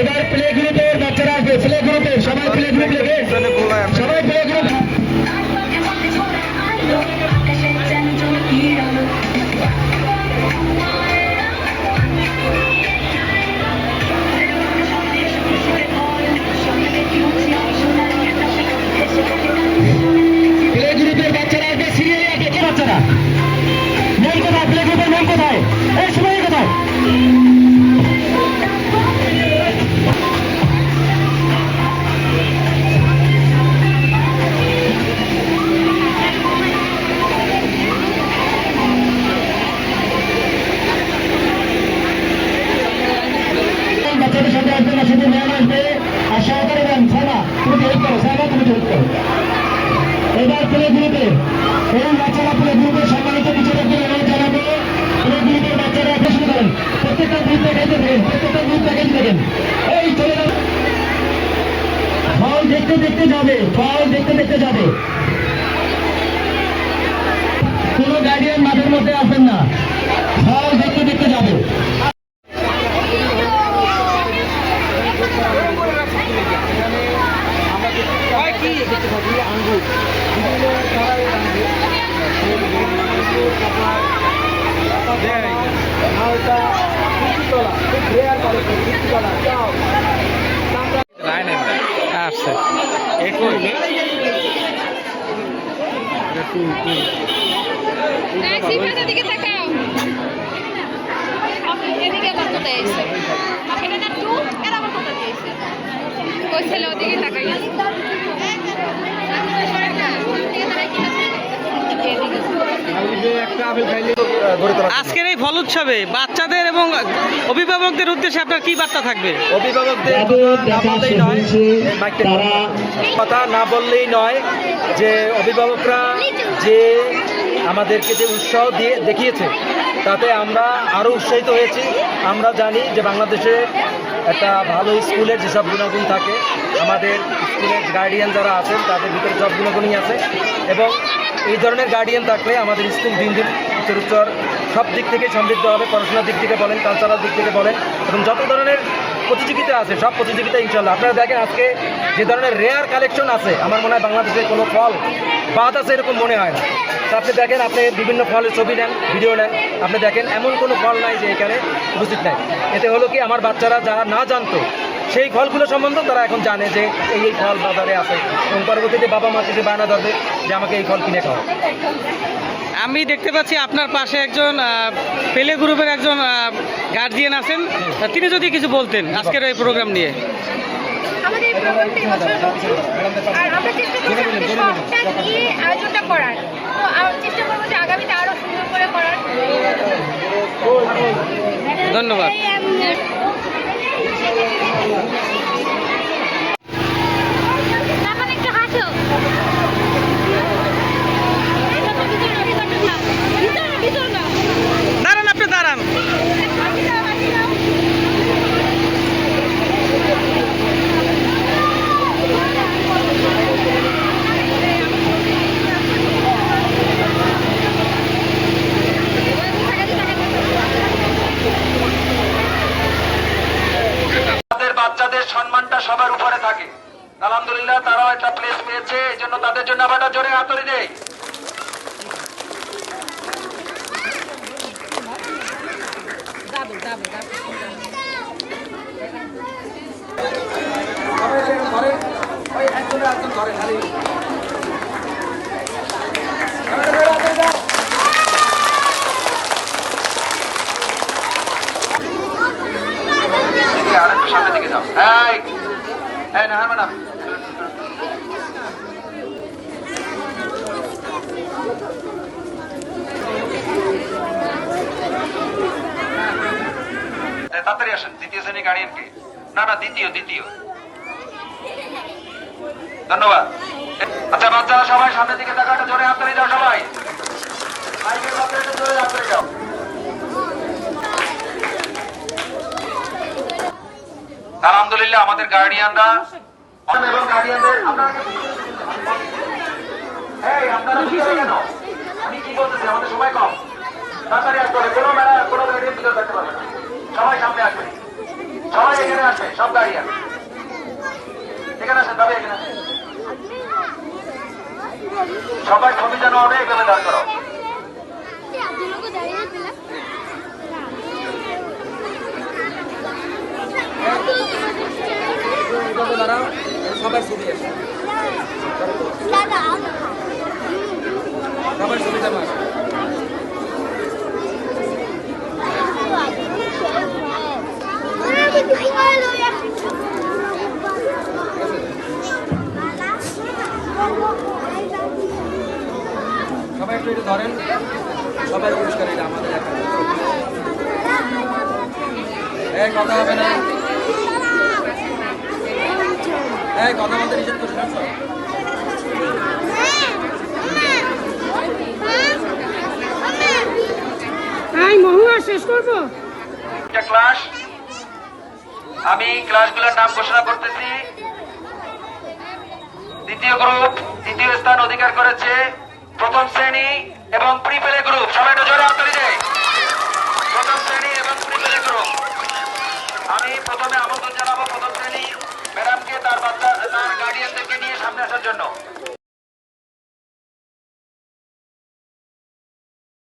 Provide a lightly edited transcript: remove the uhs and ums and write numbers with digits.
এবার প্লে গ্রুপের বাচ্চারা আসবে, প্লে গ্রুপে সবাই প্লে গ্রুপ নেবে, সবাই প্লে গ্রুপ। প্লে গ্রুপের বাচ্চারা আসবে, সিরিয়ালে আসবে। কে বাচ্চারা? মেন কোথায়? প্লে গ্রুপের মেন কোথায়? এই সময় কোথায়? বাচ্চাদের সাথে আসবে না, শুধু ম্যাম আসবে আর সহকারী ম্যাম। সাইমা তুমি হেল্প করো, সাইমা তুমি হেল্প করো। এবার প্লে গ্রুপে এই বাচ্চারা প্লে গ্রুপে সম্মানিত বিচারকদের অনুরোধ জানাবো, প্লে গ্রুপের বাচ্চারা প্রশ্ন করেন। প্রত্যেকটা গ্রুপ দেখাইতে থাকেন, প্রত্যেকটা গ্রুপ দেখাইতে থাকেন। এই চলে যাবে, ফল দেখতে দেখতে যাবে, ফল দেখতে দেখতে যাবে। কোনো গার্ডিয়ান মাঠের মধ্যে আসবেন না, ফল দেখতে দেখতে যাবে। আসছে এদিকে তাকাও, এদিকে আবার কোথায় এসে এটা না টু এর আবার কোথায় এসে ওই ছেলে ওদিকে তাকাই আজকের এই ফল উৎসবে বাচ্চাদের এবং অভিভাবকদের উদ্দেশ্যে আপনার কি বার্তা থাকবে? অভিভাবকদের কথা না বললেই নয় যে অভিভাবকরা যে আমাদেরকে যে উৎসাহ দিয়ে দেখিয়েছে তাতে আমরা আরও উৎসাহিত হয়েছি। আমরা জানি যে বাংলাদেশে একটা ভালো স্কুলের যেসব গুণাগুণ থাকে, আমাদের স্কুলের গার্ডিয়ান যারা আছেন তাদের ভিতরে সব গুণাগুণই আছে, এবং এই ধরনের গার্ডিয়ান থাকলে আমাদের স্কুল দিন দিন উচ্চর সব দিক থেকে সমৃদ্ধ হবে। পড়াশোনার দিক থেকে বলেন, কালচারাল দিক থেকে বলেন, এবং যত ধরনের প্রতিযোগিতা আছে সব প্রতিযোগিতা ইনশাল্লাহ। আপনারা দেখেন আজকে যে ধরনের রেয়ার কালেকশন আছে, আমার মনে হয় বাংলাদেশের কোনো ফল বাদ আছে এরকম মনে হয় না। তা আপনি দেখেন, আপনি বিভিন্ন ফলের ছবি নেন, ভিডিও নেন, আপনি দেখেন এমন কোনো ফল নাই যে এখানে উপস্থিত নাই। এতে হলো কি, আমার বাচ্চারা যারা না জানতো সেই ফলগুলো সম্বন্ধে তারা এখন জানে যে এই ফল বাজারে আছে, এবং পরবর্তীতে বাবা মা কিছু বায়না ধরবে যে আমাকে এই ফল কিনে খাওয়া। আমি দেখতে পাচ্ছি আপনার পাশে একজন প্লে গ্রুপের একজন গার্জিয়ান আছেন, তিনি যদি কিছু বলতেন আজকের এই প্রোগ্রাম নিয়ে। আমাদের প্রোগ্রামটি আর আমরা চেষ্টা করছি সবটা নিয়ে আয়োজনটা করার, তো চেষ্টা করবো যে আগামীতে আরো সুন্দর করে করার। ধন্যবাদ। একটু হাসো, দাঁড়ান, আপনি দাঁড়ান। বাচ্চাদের সম্মানটা সবার উপরে থাকে। আলহামদুলিল্লাহ তারাও একটা প্লেস পেয়েছে, এই জন্য তাদের জন্য আবার জোরে হাততালি দেই। আরেকটু সামনের দিকে যাও। না ম্যাডাম, তাড়াতাড়ি আসেন। দ্বিতীয় শ্রেণী গার্ডিয়ানকে, না দ্বিতীয়। ধন্যবাদ। আচ্ছা বাচ্চারা সবাই সামনের দিকে তাকাটা জোরে হাততালি দাও সবাই। মাইকের পাশে জোরে হাততালি দাও। আলহামদুলিল্লাহ। আলহামদুলিল্লাহ আমাদের গার্ডিয়ানরা এবং গার্ডিয়ানদের আপনারা পিছিয়ে কেন? আমি কি বলতেছি, আমাদের সময় কম, তাড়াতাড়ি আসতে হবে। কোনো মেলা কোনো গার্ডিয়ান ভিতরে থাকতে পারবে না, সবাই সামনে আসবে, সবাই এখানে আসবে, সব গার্ডিয়ান এখানে আসেন, তবে এখানে আসেন। সবাই ছবি যেন হবে এইভাবে দাঁড় করো। সবাই ছবি আসে, সবাই ছবি জমা আসে। সবাই একটু এটা ধরেন, সবাই পুরস্কার, এটা আমাদের একা। এই কথা হবে না, এই কথা বলতে নিষেধ করছিলাম সব। একটা ক্লাস, আমি ক্লাসগুলোর নাম ঘোষণা করতেছি। দ্বিতীয় গ্রুপ দ্বিতীয় স্থান অধিকার করেছে, প্রথম শ্রেণী এবং প্রিপেলে গ্রুপ। সবাই একটু জোরে হাততালি দেয়। প্রথম শ্রেণী এবং প্রিপেলে গ্রুপ। আমি প্রথমে আমন্ত্রণ জানাবো প্রথম শ্রেণী ম্যাডামকে তার গার্ডিয়ানদেরকে নিয়ে সামনে আসার জন্য।